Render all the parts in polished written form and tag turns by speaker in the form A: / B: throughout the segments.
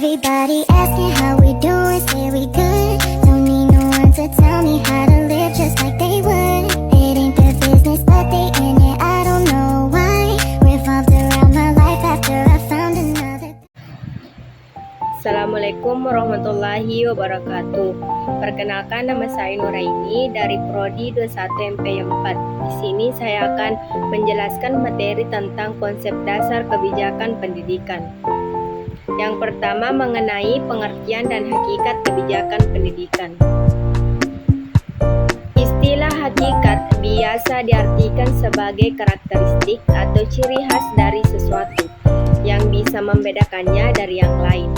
A: Everybody asking how we doing, say we good. Don't need no one to tell me how to live just like they would. It ain't their business, but they in it, I don't know why. Revolved around my life after I found another.
B: Assalamualaikum warahmatullahi wabarakatuh. Perkenalkan, nama saya Nuraini dari Prodi 21 MP4. Di sini saya akan menjelaskan materi tentang konsep dasar kebijakan pendidikan. Yang pertama, mengenai pengertian dan hakikat kebijakan pendidikan. Istilah hakikat biasa diartikan sebagai karakteristik atau ciri khas dari sesuatu yang bisa membedakannya dari yang lain.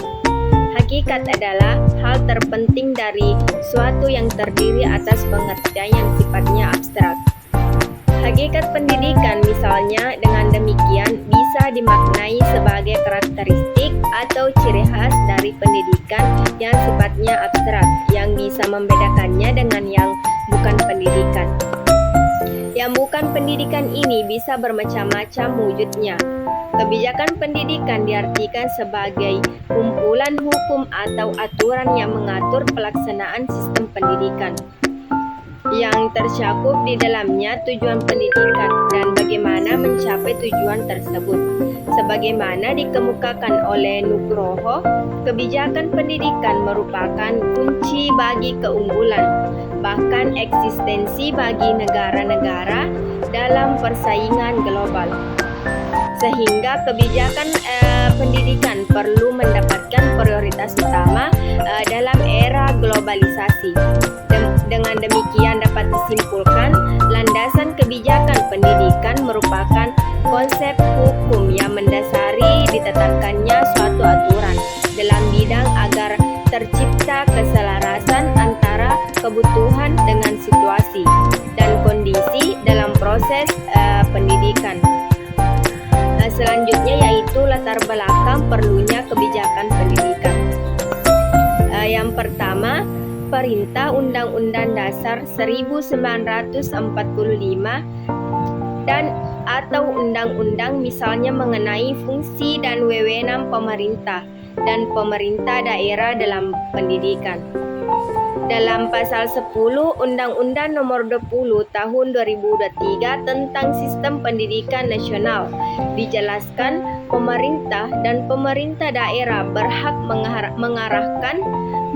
B: Hakikat adalah hal terpenting dari suatu yang terdiri atas pengertian yang sifatnya abstrak. Hakikat pendidikan misalnya dengan demikian bisa dimaknai sebagai karakteristik atau ciri khas dari pendidikan yang sifatnya abstrak yang bisa membedakannya dengan yang bukan pendidikan. Yang bukan pendidikan ini bisa bermacam-macam wujudnya. Kebijakan pendidikan diartikan sebagai kumpulan hukum atau aturan yang mengatur pelaksanaan sistem pendidikan. Yang tercakup di dalamnya tujuan pendidikan dan bagaimana mencapai tujuan tersebut. Sebagaimana dikemukakan oleh Nugroho, kebijakan pendidikan merupakan kunci bagi keunggulan, bahkan eksistensi bagi negara-negara dalam persaingan global. Sehingga kebijakan pendidikan perlu mendapatkan prioritas utama dalam era globalisasi. Dengan demikian dapat disimpulkan, landasan kebijakan pendidikan merupakan konsep hukum yang mendasari ditetapkannya suatu aturan dalam bidang agar tercipta keselarasan antara kebutuhan dengan situasi dan kondisi dalam proses pendidikan. Selanjutnya yaitu latar belakang perlunya kebijakan pendidikan. Yang pertama, Perintah Undang-Undang Dasar 1945 dan atau undang-undang misalnya mengenai fungsi dan wewenang pemerintah dan pemerintah daerah dalam pendidikan. Dalam pasal 10 Undang-Undang Nomor 20 Tahun 2023 tentang Sistem Pendidikan Nasional dijelaskan pemerintah dan pemerintah daerah berhak mengarahkan,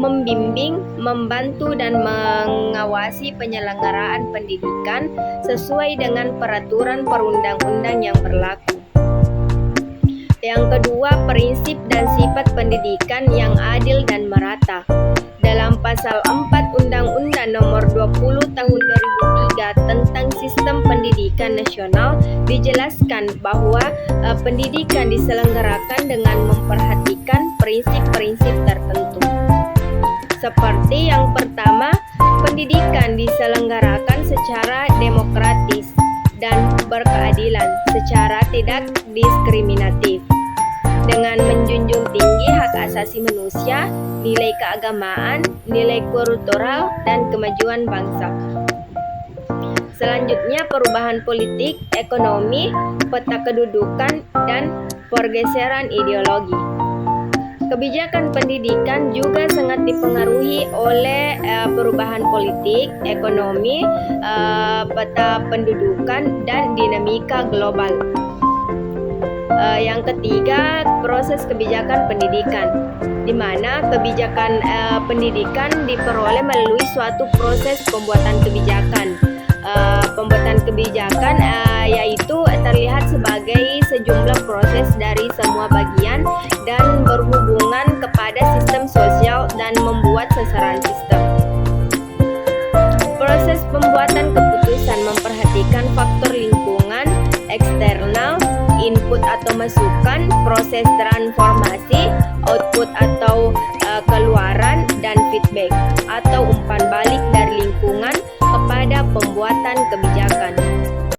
B: membimbing, membantu dan mengawasi penyelenggaraan pendidikan sesuai dengan peraturan perundang-undang yang berlaku. Yang kedua, prinsip dan sifat pendidikan yang adil dan merata. Dalam pasal 4 Undang-Undang Nomor 20 Tahun 2003 tentang Sistem Pendidikan Nasional dijelaskan bahwa pendidikan diselenggarakan dengan memperhatikan prinsip-prinsip tertentu. Seperti yang pertama, pendidikan diselenggarakan secara demokratis dan berkeadilan secara tidak diskriminatif, dengan menjunjung tinggi hak asasi manusia, nilai keagamaan, nilai kultural, dan kemajuan bangsa. Selanjutnya, perubahan politik, ekonomi, peta kedudukan, dan pergeseran ideologi. Kebijakan pendidikan juga sangat dipengaruhi oleh perubahan politik, ekonomi, peta pendudukan, dan dinamika global. Yang ketiga, proses kebijakan pendidikan, di mana kebijakan pendidikan diperoleh melalui suatu proses pembuatan kebijakan. Pembuatan kebijakan yaitu terlihat sebagai sejumlah proses dari semua bagian dan berhubungan kepada sistem sosial dan membuat sasaran sistem. Proses pembuatan keputusan memperhatikan faktor lingkungan, eksternal, input atau masukan, proses transformasi, output atau